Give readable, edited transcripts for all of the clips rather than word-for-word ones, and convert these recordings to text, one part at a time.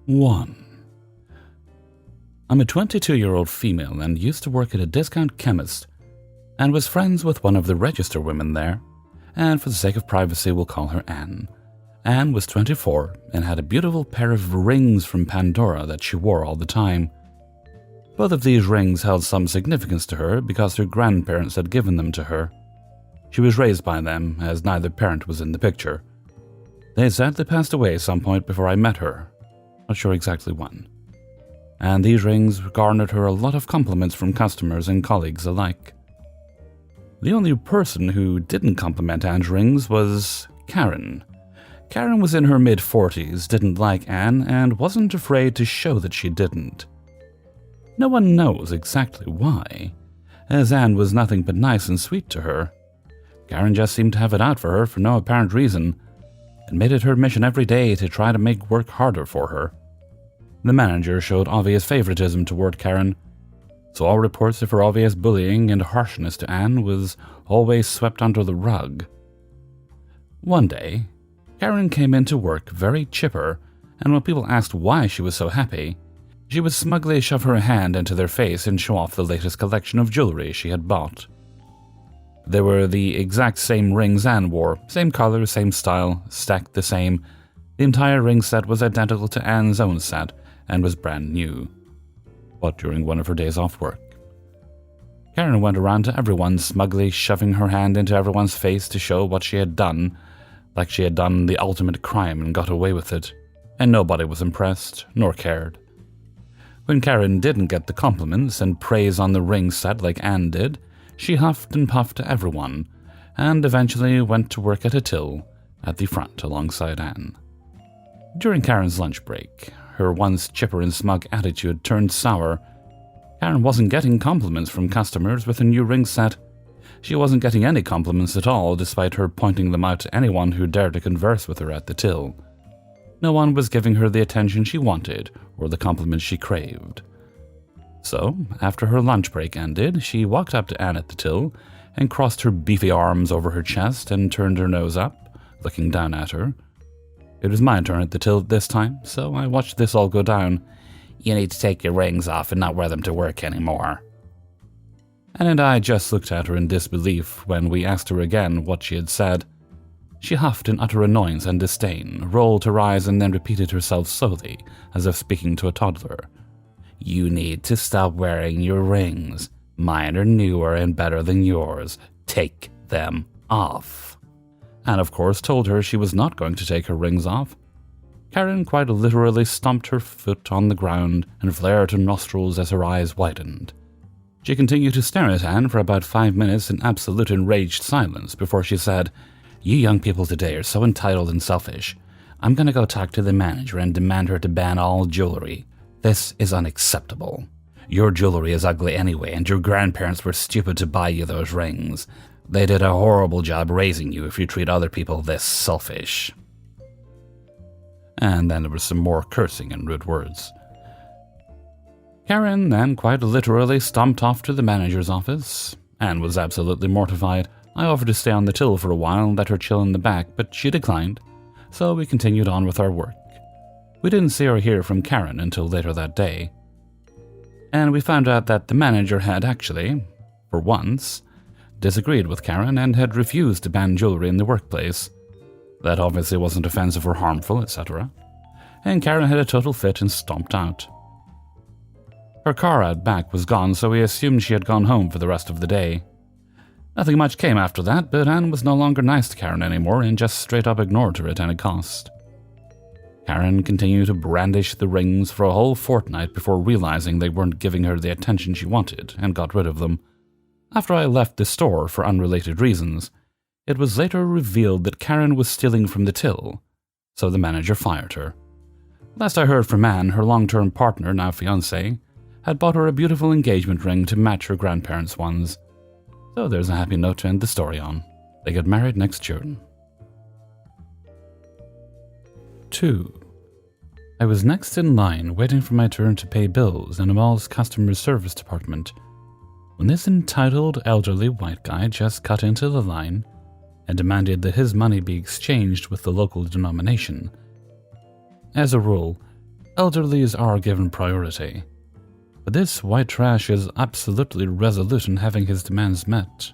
1. I'm a 22-year-old female and used to work at a discount chemist and was friends with one of the register women there, and for the sake of privacy we'll call her Anne. Anne was 24 and had a beautiful pair of rings from Pandora that she wore all the time. Both of these rings held some significance to her because her grandparents had given them to her. She was raised by them, as neither parent was in the picture. They sadly passed away some point before I met her, not sure exactly when. And these rings garnered her a lot of compliments from customers and colleagues alike. The only person who didn't compliment Anne's rings was Karen. Karen was in her mid-40s, didn't like Anne, and wasn't afraid to show that she didn't. No one knows exactly why, as Anne was nothing but nice and sweet to her. Karen just seemed to have it out for her for no apparent reason, and made it her mission every day to try to make work harder for her. The manager showed obvious favoritism toward Karen, so all reports of her obvious bullying and harshness to Anne was always swept under the rug. One day, Karen came into work very chipper, and when people asked why she was so happy, she would smugly shove her hand into their face and show off the latest collection of jewelry she had bought. They were the exact same rings Anne wore, same color, same style, stacked the same. The entire ring set was identical to Anne's own set and was brand new, but during one of her days off work. Karen went around to everyone, smugly shoving her hand into everyone's face to show what she had done, like she had done the ultimate crime and got away with it, and nobody was impressed, nor cared. When Karen didn't get the compliments and praise on the ring set like Anne did, she huffed and puffed to everyone, and eventually went to work at a till at the front alongside Anne. During Karen's lunch break, her once chipper and smug attitude turned sour. Karen wasn't getting compliments from customers with a new ring set. She wasn't getting any compliments at all, despite her pointing them out to anyone who dared to converse with her at the till. No one was giving her the attention she wanted or the compliments she craved. So, after her lunch break ended, she walked up to Anne at the till and crossed her beefy arms over her chest and turned her nose up, looking down at her. It was my turn at the till this time, so I watched this all go down. "You need to take your rings off and not wear them to work anymore." Anne and I just looked at her in disbelief when we asked her again what she had said. She huffed in utter annoyance and disdain, rolled her eyes, and then repeated herself slowly, as if speaking to a toddler. "You need to stop wearing your rings. Mine are newer and better than yours. Take them off." Anne, of course, told her she was not going to take her rings off. Karen quite literally stomped her foot on the ground and flared her nostrils as her eyes widened. She continued to stare at Anne for about 5 minutes in absolute enraged silence before she said, "You young people today are so entitled and selfish. I'm going to go talk to the manager and demand her to ban all jewelry. This is unacceptable. Your jewelry is ugly anyway, and your grandparents were stupid to buy you those rings. They did a horrible job raising you if you treat other people this selfish." And then there was some more cursing and rude words. Karen then quite literally stomped off to the manager's office. Anne was absolutely mortified. I offered to stay on the till for a while and let her chill in the back, but she declined, so we continued on with our work. We didn't see or hear from Karen until later that day. And we found out that the manager had actually, for once, disagreed with Karen and had refused to ban jewelry in the workplace. That obviously wasn't offensive or harmful, etc. And Karen had a total fit and stomped out. Her car out back was gone, so we assumed she had gone home for the rest of the day. Nothing much came after that, but Anne was no longer nice to Karen anymore and just straight up ignored her at any cost. Karen continued to brandish the rings for a whole fortnight before realizing they weren't giving her the attention she wanted and got rid of them. After I left the store for unrelated reasons, it was later revealed that Karen was stealing from the till, so the manager fired her. Last I heard from Anne, her long-term partner, now fiancé, had bought her a beautiful engagement ring to match her grandparents' ones. So there's a happy note to end the story on. They get married next June. 2. I was next in line waiting for my turn to pay bills in a mall's customer service department when this entitled elderly white guy just cut into the line and demanded that his money be exchanged with the local denomination. As a rule, Elderlies are given priority, but this white trash is absolutely resolute in having his demands met.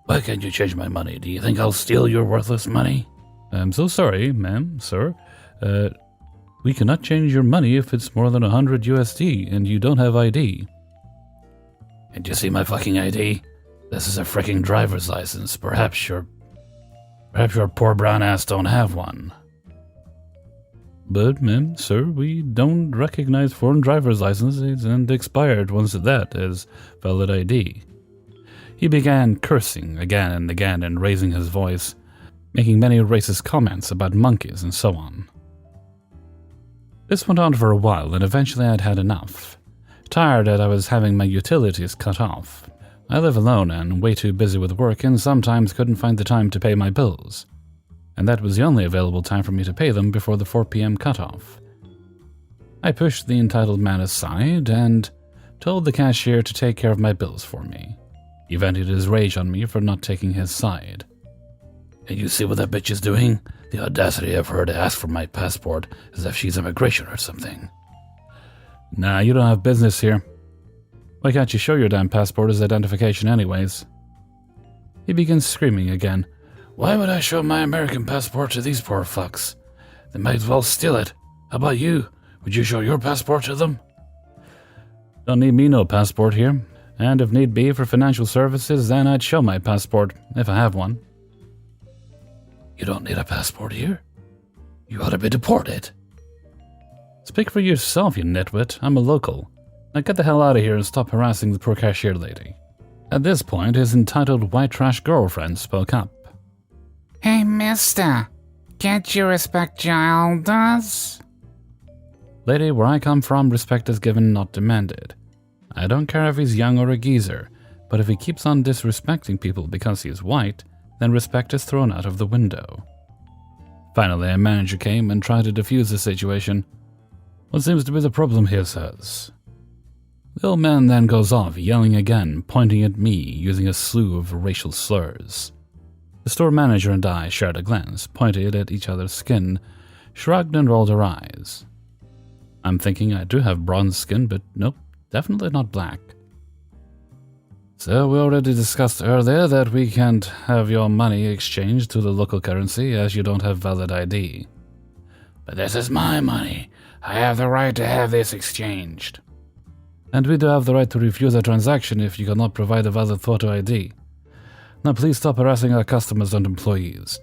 Why can't you change my money? Do you think I'll steal your worthless money? I'm so sorry, ma'am, sir. We cannot change your money if it's more than 100 USD and you don't have ID. Can't you see my fucking ID? This is a freaking driver's license. Perhaps your poor brown ass don't have one. But, ma'am, sir, we don't recognize foreign driver's licenses and expired ones at that as valid ID. He began cursing again and again and raising his voice, making many racist comments about monkeys and so on. This went on for a while, and eventually I'd had enough. Tired that I was having my utilities cut off. I live alone and way too busy with work and sometimes couldn't find the time to pay my bills. And that was the only available time for me to pay them before the 4 p.m. cutoff. I pushed the entitled man aside and told the cashier to take care of my bills for me. He vented his rage on me for not taking his side. Can you see what that bitch is doing? The audacity of her to ask for my passport as if she's immigration or something. Nah, you don't have business here. Why can't you show your damn passport as identification anyways? He begins screaming again. Why would I show my American passport to these poor fucks? They might as well steal it. How about you? Would you show your passport to them? Don't need me no passport here. And if need be for financial services, then I'd show my passport, if I have one. You don't need a passport here. You ought to be deported. Speak for yourself, you nitwit. I'm a local. Now get the hell out of here and stop harassing the poor cashier lady. At this point, his entitled white trash girlfriend spoke up. Hey, mister, can't you respect your elders? Lady, where I come from, respect is given, not demanded. I don't care if he's young or a geezer, but if he keeps on disrespecting people because he is white, then respect is thrown out of the window. Finally, a manager came and tried to defuse the situation. What seems to be the problem here, sirs? The old man then goes off, yelling again, pointing at me, using a slew of racial slurs. The store manager and I shared a glance, pointed at each other's skin, shrugged and rolled our eyes. I'm thinking I do have bronze skin, but nope, definitely not black. So we already discussed earlier that we can't have your money exchanged to the local currency as you don't have valid ID. But this is my money. I have the right to have this exchanged. And we do have the right to refuse a transaction if you cannot provide a valid photo ID. Now please stop harassing our customers and employees.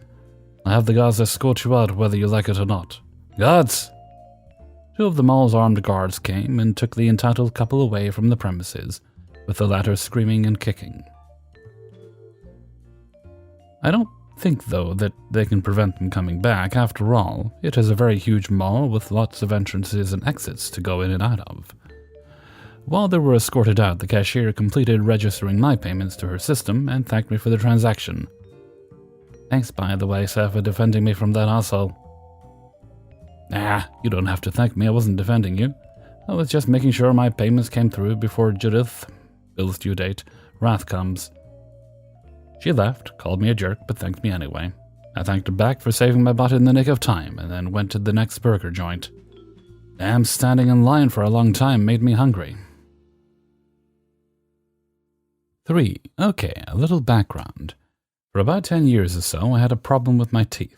I have the guards escort you out whether you like it or not. Guards! 2 of the mall's armed guards came and took the entitled couple away from the premises, with the latter screaming and kicking. I don't think, though, that they can prevent them coming back. After all, it is a very huge mall with lots of entrances and exits to go in and out of. While they were escorted out, the cashier completed registering my payments to her system and thanked me for the transaction. Thanks, by the way, sir, for defending me from that asshole. Nah, you don't have to thank me, I wasn't defending you. I was just making sure my payments came through before Judith, bill's due date, wrath comes. She left, called me a jerk, but thanked me anyway. I thanked her back for saving my butt in the nick of time, and then went to the next burger joint. Damn, standing in line for a long time made me hungry. 3. Okay, a little background. For about 10 years or so, I had a problem with my teeth.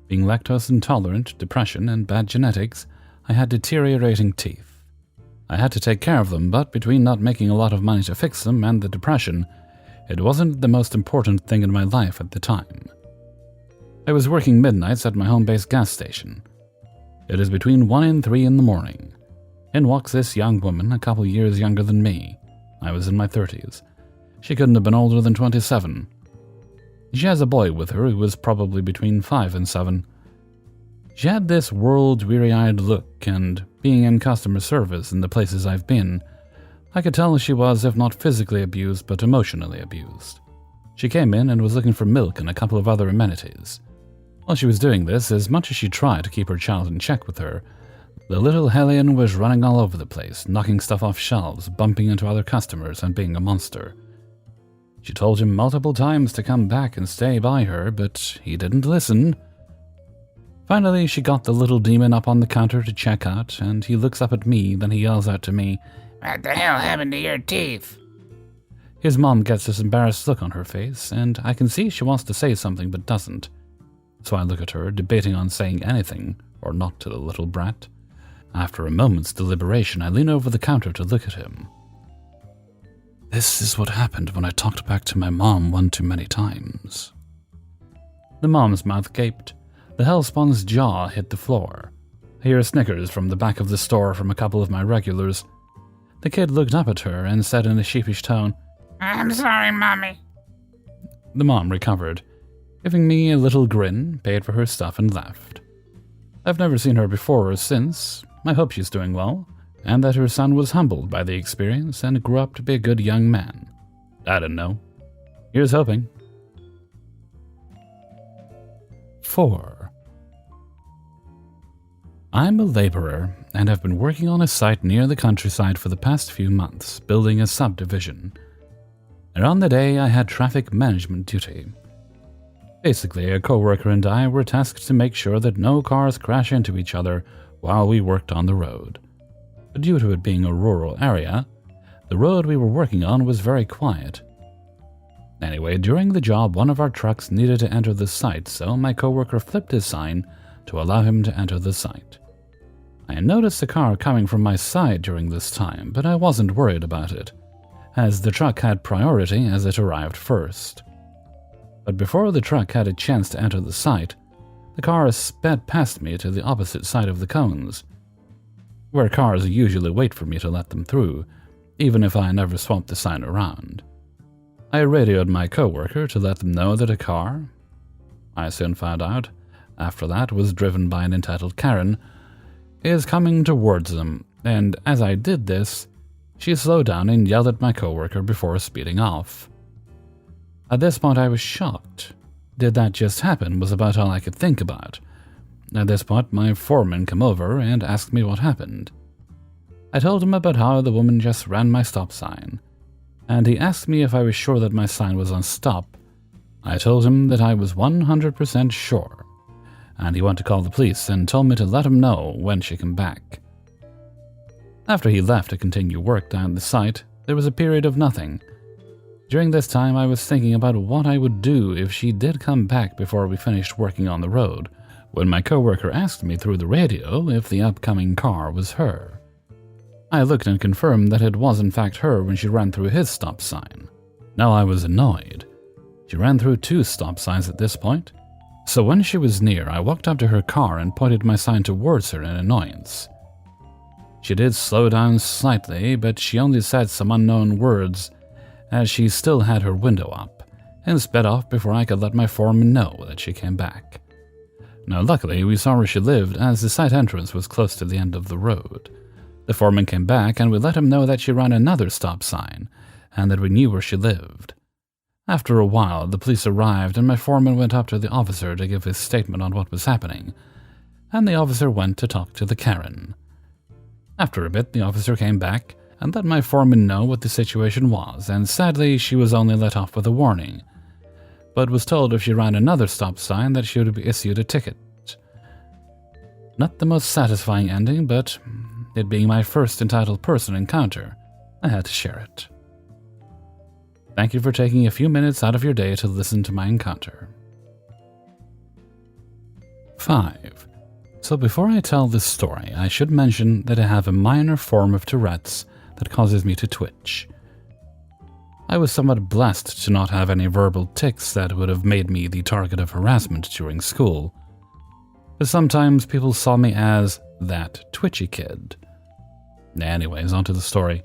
Being lactose intolerant, depression, and bad genetics, I had deteriorating teeth. I had to take care of them, but between not making a lot of money to fix them and the depression, it wasn't the most important thing in my life at the time. I was working midnights at my home-based gas station. It is between 1 and 3 in the morning. In walks this young woman, a couple years younger than me. I was in my 30s. She couldn't have been older than 27. She has a boy with her who was probably between 5 and 7. She had this world weary-eyed look, and being in customer service in the places I've been, I could tell she was, if not physically abused, but emotionally abused. She came in and was looking for milk and a couple of other amenities. While she was doing this, as much as she tried to keep her child in check with her, the little hellion was running all over the place, knocking stuff off shelves, bumping into other customers, and being a monster. She told him multiple times to come back and stay by her, but he didn't listen. Finally, she got the little demon up on the counter to check out, and he looks up at me, then he yells out to me, "What the hell happened to your teeth?" His mom gets this embarrassed look on her face, and I can see she wants to say something but doesn't. So I look at her, debating on saying anything or not to the little brat. After a moment's deliberation, I lean over the counter to look at him. This is what happened when I talked back to my mom one too many times. The mom's mouth gaped. The hellspawn's jaw hit the floor. I hear snickers from the back of the store from a couple of my regulars. The kid looked up at her and said in a sheepish tone, "I'm sorry, Mommy." The mom recovered, giving me a little grin, paid for her stuff, and left. I've never seen her before or since. I hope she's doing well, and that her son was humbled by the experience and grew up to be a good young man. I don't know. Here's hoping. 4. I'm a laborer and have been working on a site near the countryside for the past few months, building a subdivision. And on the day, I had traffic management duty. Basically, a coworker and I were tasked to make sure that no cars crash into each other while we worked on the road. But due to it being a rural area, the road we were working on was very quiet. Anyway, during the job, one of our trucks needed to enter the site, so my coworker flipped his sign to allow him to enter the site. I had noticed a car coming from my side during this time, but I wasn't worried about it, as the truck had priority as it arrived first. But before the truck had a chance to enter the site, the car sped past me to the opposite side of the cones, where cars usually wait for me to let them through, even if I never swapped the sign around. I radioed my coworker to let them know that a car, I soon found out, after that was driven by an entitled Karen, is coming towards them, and as I did this, she slowed down and yelled at my coworker before speeding off. At this point, I was shocked. Did that just happen was about all I could think about. At this point, my foreman came over and asked me what happened. I told him about how the woman just ran my stop sign, and he asked me if I was sure that my sign was on stop. I told him that I was 100% sure, and he went to call the police and told me to let him know when she came back. After he left to continue work down the site, there was a period of nothing. During this time, I was thinking about what I would do if she did come back before we finished working on the road, when my coworker asked me through the radio if the upcoming car was her. I looked and confirmed that it was in fact her when she ran through his stop sign. Now I was annoyed. She ran through 2 stop signs at this point, so when she was near, I walked up to her car and pointed my sign towards her in annoyance. She did slow down slightly, but she only said some unknown words as she still had her window up, and sped off before I could let my foreman know that she came back. Now luckily, we saw where she lived as the site entrance was close to the end of the road. The foreman came back and we let him know that she ran another stop sign, and that we knew where she lived. After a while, the police arrived and my foreman went up to the officer to give his statement on what was happening, and the officer went to talk to the Karen. After a bit, the officer came back and let my foreman know what the situation was, and sadly, she was only let off with a warning, but was told if she ran another stop sign that she would be issued a ticket. Not the most satisfying ending, but it being my first entitled person encounter, I had to share it. Thank you for taking a few minutes out of your day to listen to my encounter. 5. So before I tell this story, I should mention that I have a minor form of Tourette's that causes me to twitch. I was somewhat blessed to not have any verbal tics that would have made me the target of harassment during school, but sometimes people saw me as that twitchy kid. Anyways, onto the story.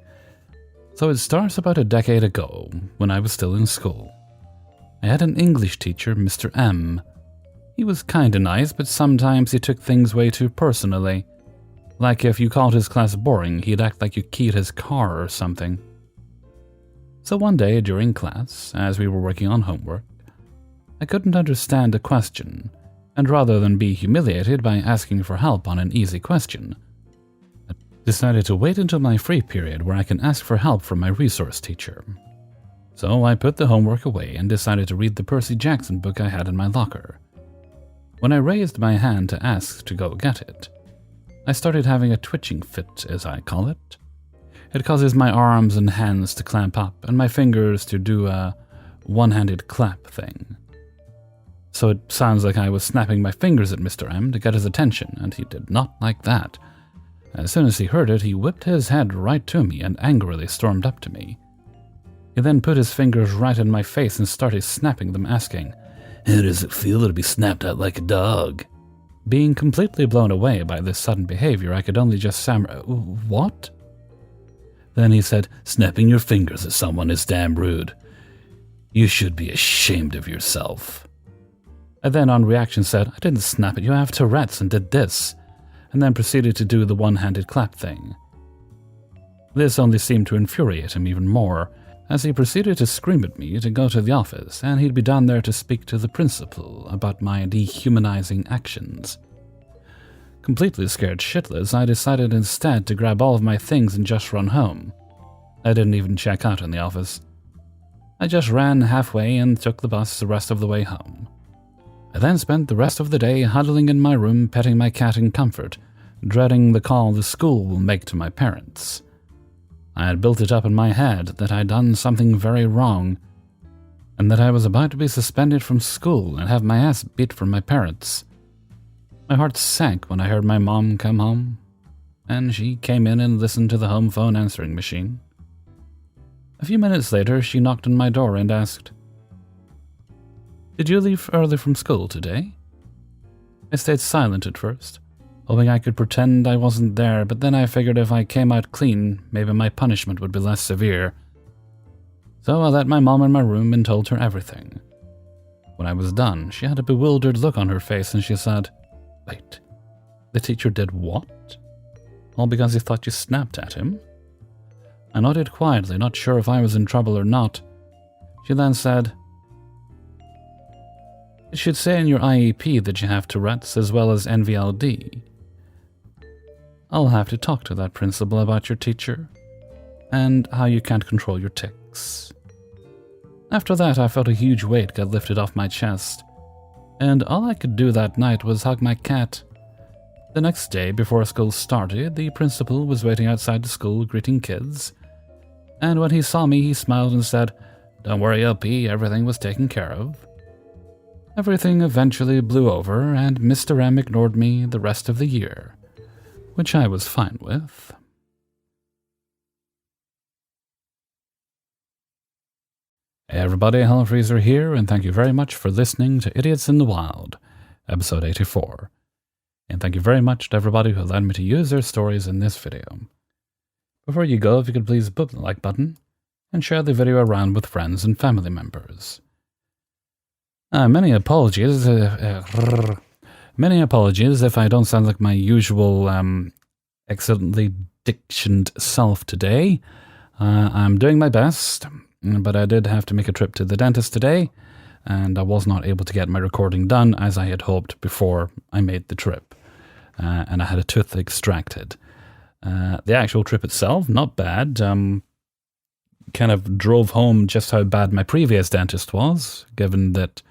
So it starts about a decade ago, when I was still in school. I had an English teacher, Mr. M. He was kinda nice, but sometimes he took things way too personally. Like if you called his class boring, he'd act like you keyed his car or something. So one day during class, as we were working on homework, I couldn't understand a question, and rather than be humiliated by asking for help on an easy question, decided to wait until my free period where I can ask for help from my resource teacher. So I put the homework away and decided to read the Percy Jackson book I had in my locker. When I raised my hand to ask to go get it, I started having a twitching fit, as I call it. It causes my arms and hands to clamp up and my fingers to do a one-handed clap thing. So it sounds like I was snapping my fingers at Mr. M to get his attention, and he did not like that. As soon as he heard it, he whipped his head right to me and angrily stormed up to me. He then put his fingers right in my face and started snapping them, asking, "How does it feel to be snapped at like a dog?" Being completely blown away by this sudden behavior, I could only just stammer, "What?" Then he said, "Snapping your fingers at someone is damn rude. You should be ashamed of yourself." I then, on reaction, said, "I didn't snap at you, I have Tourette's and did this," and then proceeded to do the one-handed clap thing. This only seemed to infuriate him even more, as he proceeded to scream at me to go to the office, and he'd be down there to speak to the principal about my dehumanizing actions. Completely scared shitless, I decided instead to grab all of my things and just run home. I didn't even check out in the office. I just ran halfway and took the bus the rest of the way home. I then spent the rest of the day huddling in my room, petting my cat in comfort, dreading the call the school will make to my parents. I had built it up in my head that I'd done something very wrong, and that I was about to be suspended from school and have my ass beat from my parents. My heart sank when I heard my mom come home, and she came in and listened to the home phone answering machine. A few minutes later, she knocked on my door and asked, "Did you leave early from school today?" I stayed silent at first, hoping I could pretend I wasn't there, but then I figured if I came out clean, maybe my punishment would be less severe. So I let my mom in my room and told her everything. When I was done, she had a bewildered look on her face and she said, "Wait, the teacher did what? All because he thought you snapped at him?" I nodded quietly, not sure if I was in trouble or not. She then said, "It should say in your IEP that you have Tourette's as well as NVLD. I'll have to talk to that principal about your teacher and how you can't control your tics." After that, I felt a huge weight get lifted off my chest, and all I could do that night was hug my cat. The next day, before school started, the principal was waiting outside the school greeting kids, and when he saw me, he smiled and said, "Don't worry, LP, everything was taken care of." Everything eventually blew over, and Mr. M ignored me the rest of the year, which I was fine with. Hey everybody, Hello Freezer here, and thank you very much for listening to Idiots in the Wild, episode 84. And thank you very much to everybody who allowed me to use their stories in this video. Before you go, if you could please boop the like button, and share the video around with friends and family members. Many apologies if I don't sound like my usual excellently dictioned self today. I'm doing my best, but I did have to make a trip to the dentist today, and I was not able to get my recording done as I had hoped before I made the trip. And I had a tooth extracted. The actual trip itself, not bad. Kind of drove home just how bad my previous dentist was, given that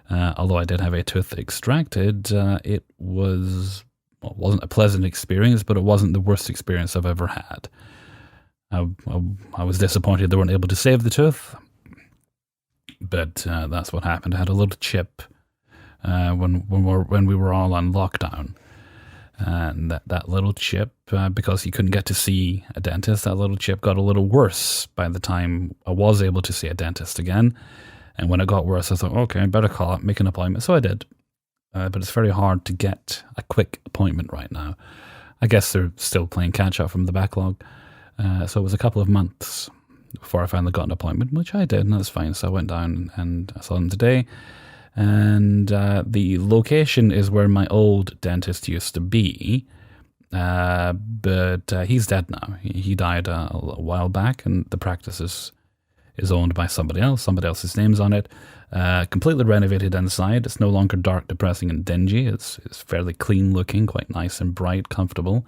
although I did have a tooth extracted, it wasn't a pleasant experience, but it wasn't the worst experience I've ever had. I was disappointed they weren't able to save the tooth, but that's what happened. I had a little chip when we were all on lockdown, and that little chip, because you couldn't get to see a dentist, that little chip got a little worse by the time I was able to see a dentist again. And when it got worse, I thought, okay, I better call it, make an appointment. So I did, but it's very hard to get a quick appointment right now. I guess they're still playing catch up from the backlog. So it was a couple of months before I finally got an appointment, which I did, and that's fine. So I went down and I saw them today. And the location is where my old dentist used to be, but he's dead now. He died a while back, and the practice is owned by somebody else. Somebody else's name's on it. Completely renovated inside. It's no longer dark, depressing, and dingy. It's fairly clean looking, quite nice and bright, comfortable.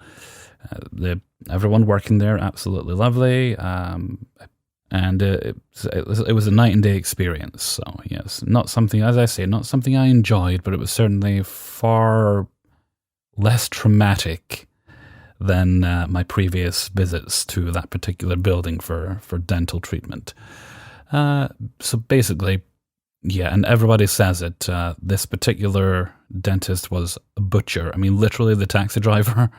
Everyone working there, absolutely lovely. And it was a night and day experience. So yes, not something, as I say, not something I enjoyed, but it was certainly far less traumatic than my previous visits to that particular building for dental treatment. So basically, yeah, and everybody says it, this particular dentist was a butcher. I mean, literally the taxi driver,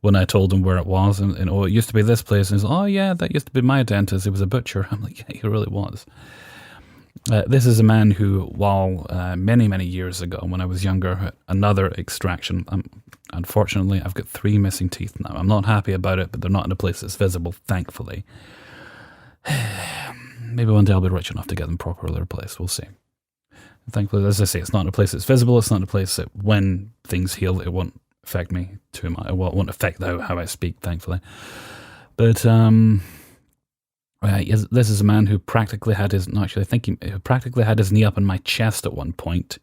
when I told him where it was, and oh, it used to be this place, and he's like, oh yeah, that used to be my dentist, he was a butcher. I'm like, yeah, he really was. This is a man who, while many, many years ago, when I was younger, another extraction, unfortunately, I've got 3 missing teeth now. I'm not happy about it, but they're not in a place that's visible, thankfully. Maybe one day I'll be rich enough to get them properly replaced, we'll see. Thankfully, as I say, it's not in a place that's visible, it's not in a place that when things heal, it won't affect me too much. It won't affect how I speak, thankfully. But this is a man who practically had his, no, actually, I think he practically had his knee up in my chest at one point,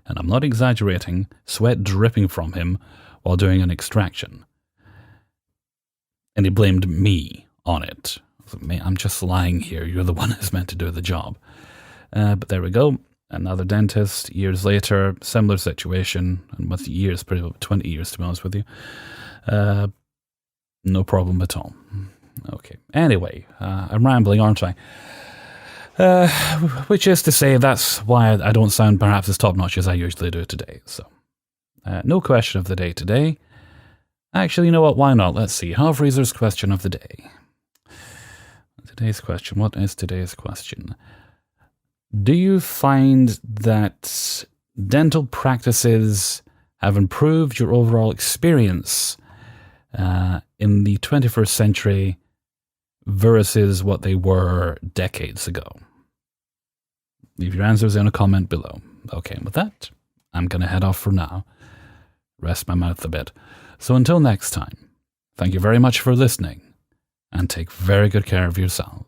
and I'm not exaggerating, sweat dripping from him while doing an extraction. And he blamed me on it. I was like, mate, I'm just lying here. You're the one who's meant to do the job. But there we go. Another dentist, years later, similar situation, and with years, pretty much 20 years to be honest with you. No problem at all. Okay. Anyway, I'm rambling, aren't I? Which is to say, that's why I don't sound perhaps as top-notch as I usually do today. So, no question of the day today. Actually, you know what? Why not? Let's see. Half-Reezer's question of the day. Today's question. What is today's question? Do you find that dental practices have improved your overall experience in the 21st century versus what they were decades ago? Leave your answers in a comment below. Okay, and with that, I'm going to head off for now. Rest my mouth a bit. So until next time, thank you very much for listening, and take very good care of yourselves.